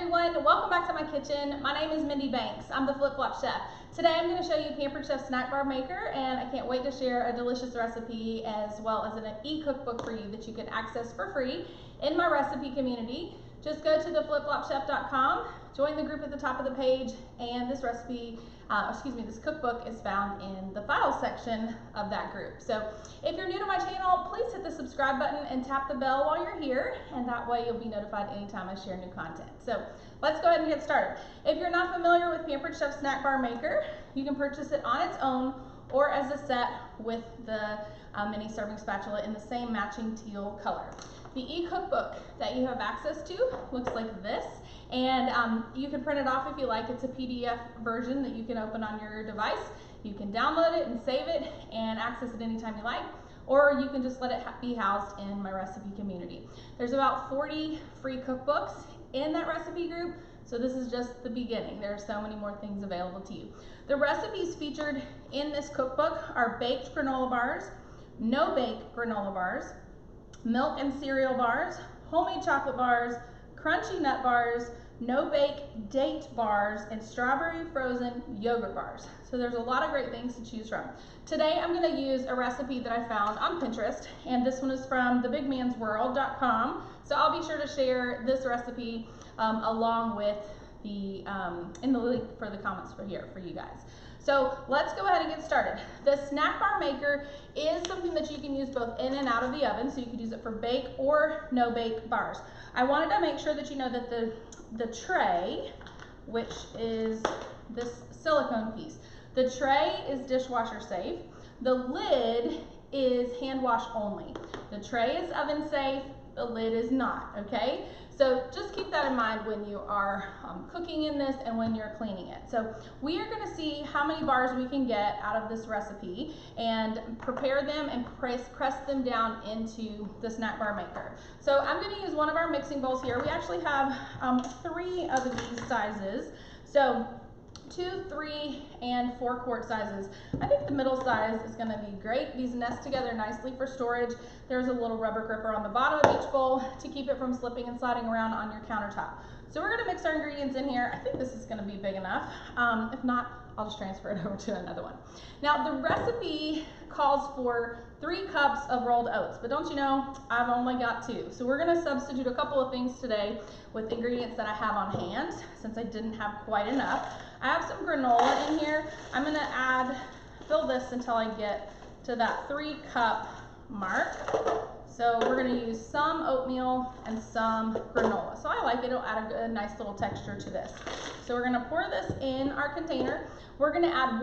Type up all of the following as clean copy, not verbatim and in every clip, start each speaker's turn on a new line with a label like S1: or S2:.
S1: everyone, welcome back to my kitchen. My name is Mindy Banks. I'm the Flip Flop Chef. Today I'm going to show you Pampered Chef Snack Bar Maker, and I can't wait to share a delicious recipe as well as an e-cookbook for you that you can access for free in my recipe community. Just go to theflipflopchef.com, join the group at the top of the page, and this recipe, this cookbook is found in the files section of that group. So if you're new to my channel, please hit the subscribe button and tap the bell while you're here, and that way you'll be notified anytime I share new content. So let's go ahead and get started. If you're not familiar with Pampered Chef Snack Bar Maker, you can purchase it on its own or as a set with the mini serving spatula in the same matching teal color. The e-cookbook that you have access to looks like this, and you can print it off if you like. It's a PDF version that you can open on your device. You can download it and save it and access it anytime you like, or you can just let it be housed in my recipe community. There's about 40 free cookbooks in that recipe group, so this is just the beginning. There are so many more things available to you. The recipes featured in this cookbook are baked granola bars, no-bake granola bars, milk and cereal bars, homemade chocolate bars, crunchy nut bars, no-bake date bars, and strawberry frozen yogurt bars. So there's a lot of great things to choose from. Today I'm going to use a recipe that I found on Pinterest, and this one is from thebigmansworld.com. So I'll be sure to share this recipe along with the in the link for the comments for you guys. So let's go ahead and get started. The snack bar maker is something that you can use both in and out of the oven, so you could use it for bake or no bake bars. I wanted to make sure that you know that the tray, which is this silicone piece, the tray is dishwasher safe. The lid is hand wash only. The tray is oven safe, the lid is not, okay? So just keep that in mind when you are cooking in this and when you're cleaning it. So we are going to see how many bars we can get out of this recipe and prepare them and press them down into the snack bar maker. So I'm going to use one of our mixing bowls here. We actually have 3 of these sizes. So 2, 3, and 4 quart sizes. I think the middle size is going to be great. These nest together nicely for storage. There's a little rubber gripper on the bottom of each bowl to keep it from slipping and sliding around on your countertop. So we're going to mix our ingredients in here. I think this is going to be big enough. If not, I'll just transfer it over to another one. Now the recipe calls for 3 cups of rolled oats, but don't you know, I've only got 2. So we're going to substitute a couple of things today with ingredients that I have on hand, since I didn't have quite enough. I have some granola in here. I'm going to fill this until I get to that 3 cup mark. So we're going to use some oatmeal and some granola. So I like it. It'll add a nice little texture to this. So we're going to pour this in our container. We're going to add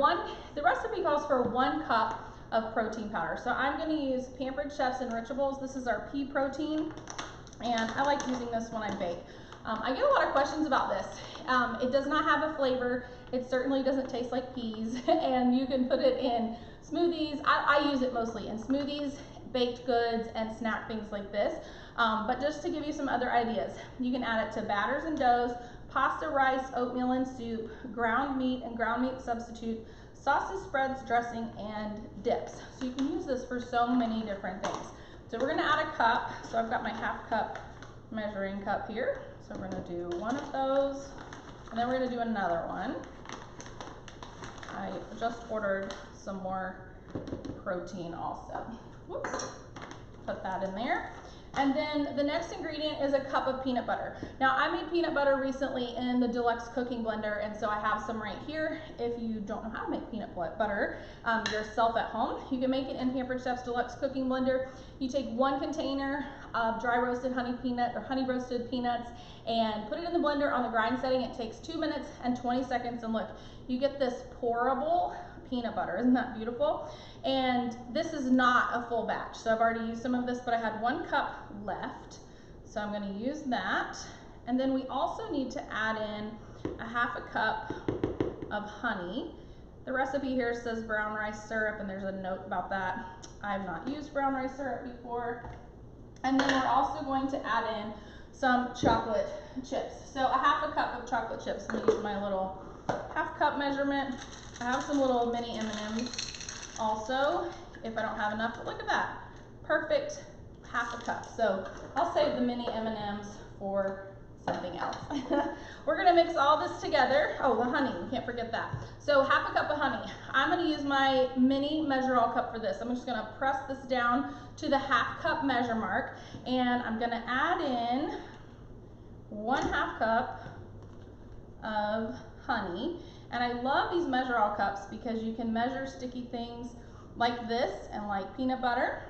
S1: the recipe calls for 1 cup of protein powder. So I'm going to use Pampered Chef's Enrichables. This is our pea protein, and I like using this when I bake. I get a lot of questions about this. It does not have a flavor. It certainly doesn't taste like peas, and you can put it in smoothies. I use it mostly in smoothies, baked goods, and snack things like this. But just to give you some other ideas, you can add it to batters and doughs, pasta, rice, oatmeal and soup, ground meat and ground meat substitute, sauces, spreads, dressing, and dips. So you can use this for so many different things. So we're going to add a cup. So I've got my half cup measuring cup here. So we're going to do one of those, and then we're going to do another one. I just ordered some more protein also. Whoops. Put that in there. And then the next ingredient is a cup of peanut butter. Now I made peanut butter recently in the deluxe cooking blender, and so I have some right here. If you don't know how to make peanut butter yourself at home, you can make it in Pampered Chef's deluxe cooking blender. You take 1 container of dry roasted honey roasted peanuts and put it in the blender on the grind setting. It takes 2 minutes and 20 seconds, and look, you get this pourable peanut butter. Isn't that beautiful? And this is not a full batch, so I've already used some of this, but I had 1 cup left, so I'm going to use that. And then we also need to add in a half a cup of honey. The recipe here says brown rice syrup, and there's a note about that. I have not used brown rice syrup before. And then we're also going to add in some chocolate chips. So a half a cup of chocolate chips. I'm going to use my little half cup measurement. I have some little mini M&Ms also, if I don't have enough, but look at that. Perfect half a cup. So I'll save the mini M&Ms for something else. We're gonna mix all this together. Oh, the honey, we can't forget that. So half a cup of honey. I'm gonna use my mini measure all cup for this. I'm just gonna press this down to the half cup measure mark, and I'm gonna add in 1/2 cup of honey. And I love these measure all cups because you can measure sticky things like this and like peanut butter.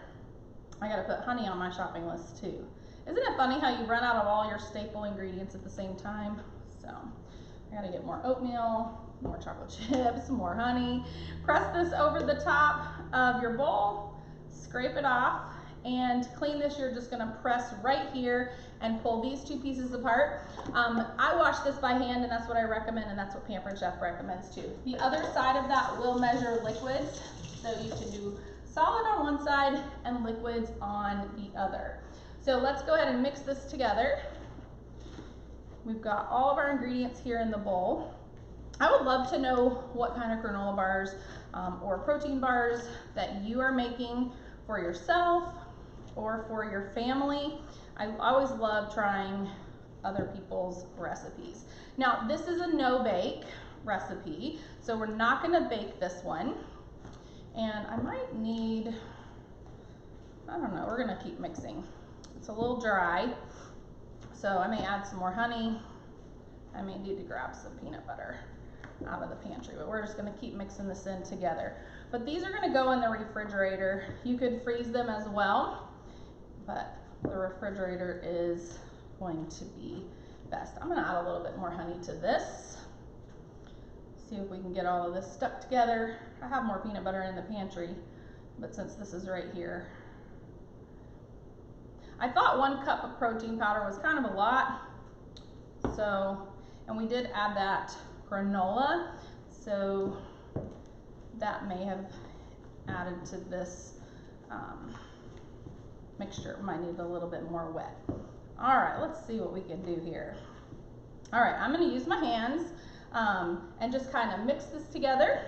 S1: I gotta put honey on my shopping list too. Isn't it funny how you run out of all your staple ingredients at the same time? So I gotta get more oatmeal, more chocolate chips, more honey. Press this over the top of your bowl, scrape it off, and clean this. You're just gonna press right here and pull these two pieces apart. I wash this by hand, and that's what I recommend, and that's what Pampered Chef recommends too. The other side of that will measure liquids, so you can do solid on one side and liquids on the other. So let's go ahead and mix this together. We've got all of our ingredients here in the bowl. I would love to know what kind of granola bars or protein bars that you are making for yourself or for your family. I always love trying other people's recipes. Now, this is a no-bake recipe, so we're not gonna bake this one. And I might need, I don't know, we're gonna keep mixing. It's a little dry, so I may add some more honey. I may need to grab some peanut butter out of the pantry, but we're just gonna keep mixing this in together. But these are gonna go in the refrigerator. You could freeze them as well, but the refrigerator is going to be best. I'm gonna add a little bit more honey to this. See if we can get all of this stuck together. I have more peanut butter in the pantry, but since this is right here, I thought 1 cup of protein powder was kind of a lot. So, and we did add that granola, so that may have added to this mixture. It might need a little bit more wet. All right, let's see what we can do here. All right, I'm gonna use my hands and just kind of mix this together.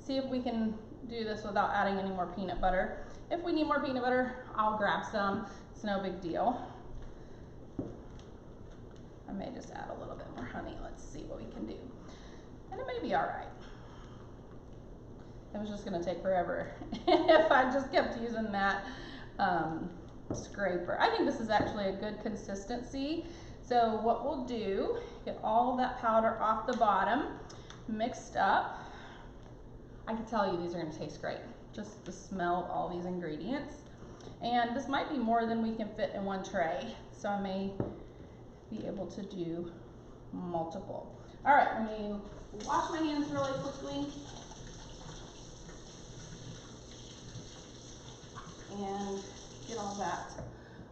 S1: See if we can do this without adding any more peanut butter. If we need more peanut butter, I'll grab some. It's no big deal. I may just add a little bit more honey. Let's see what we can do. And it may be all right. It was just gonna take forever if I just kept using that scraper. I think this is actually a good consistency. So what we'll do, get all of that powder off the bottom, mixed up. I can tell you these are gonna taste great. Just the smell of all these ingredients. And this might be more than we can fit in one tray, so I may be able to do multiple. All right, let me wash my hands really quickly. And get all that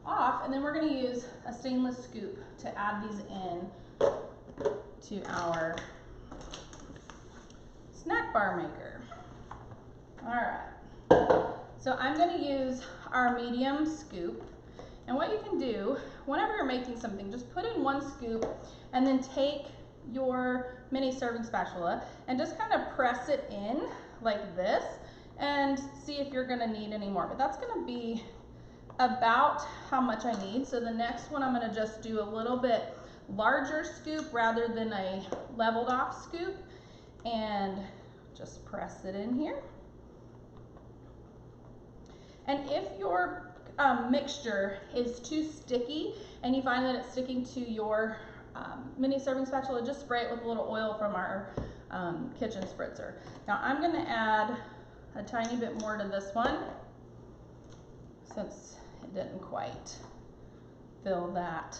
S1: off, and then we're going to use a stainless scoop to add these in to our snack bar maker. All right, so I'm going to use our medium scoop, and what you can do whenever you're making something, just put in 1 scoop and then take your mini serving spatula and just kind of press it in like this and see if you're going to need any more. But that's going to be about how much I need. So the next one I'm going to just do a little bit larger scoop rather than a leveled off scoop, and just press it in here. And if your mixture is too sticky and you find that it's sticking to your mini serving spatula, just spray it with a little oil from our kitchen spritzer. Now I'm going to add a tiny bit more to this one since it didn't quite fill that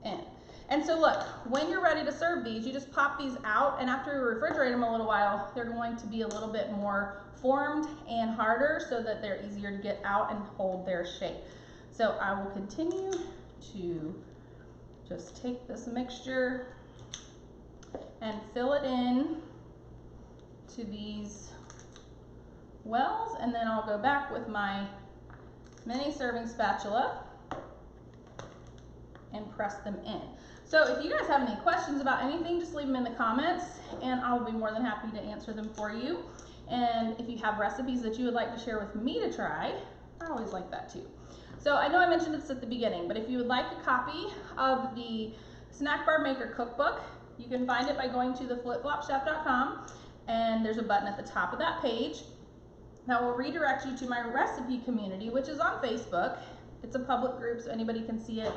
S1: in. And so look, when you're ready to serve these, you just pop these out, and after you refrigerate them a little while, they're going to be a little bit more formed and harder so that they're easier to get out and hold their shape. So I will continue to just take this mixture and fill it in to these wells, and then I'll go back with my mini serving spatula and press them in. So if you guys have any questions about anything, just leave them in the comments and I'll be more than happy to answer them for you. And if you have recipes that you would like to share with me to try, I always like that too. So I know I mentioned this at the beginning, but if you would like a copy of the Snack Bar Maker Cookbook, you can find it by going to theflipflopchef.com, and there's a button at the top of that page that will redirect you to my recipe community, which is on Facebook. It's a public group, so anybody can see it,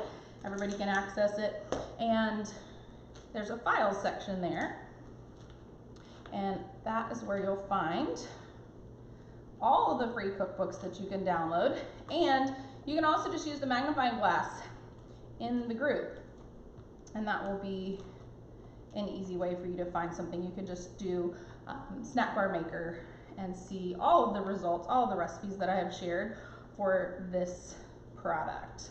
S1: everybody can access it, and there's a files section there, and that is where you'll find all of the free cookbooks that you can download, and you can also just use the magnifying glass in the group, and that will be an easy way for you to find something. You can just do Snack Bar Maker and see all of the results, all of the recipes that I have shared for this product.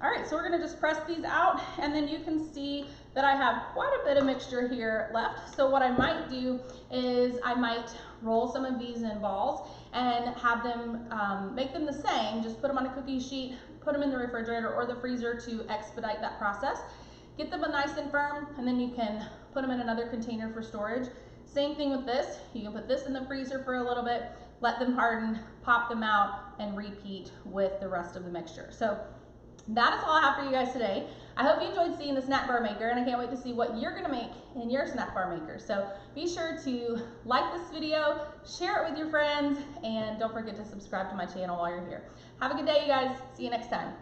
S1: All right, so we're gonna just press these out, and then you can see that I have quite a bit of mixture here left. So what I might do is I might roll some of these in balls and have them, make them the same, just put them on a cookie sheet, put them in the refrigerator or the freezer to expedite that process. Get them nice and firm, and then you can put them in another container for storage. Same thing with this. You can put this in the freezer for a little bit, let them harden, pop them out, and repeat with the rest of the mixture. So that is all I have for you guys today. I hope you enjoyed seeing the Snack Bar Maker, and I can't wait to see what you're gonna make in your Snack Bar Maker. So be sure to like this video, share it with your friends, and don't forget to subscribe to my channel while you're here. Have a good day, you guys. See you next time.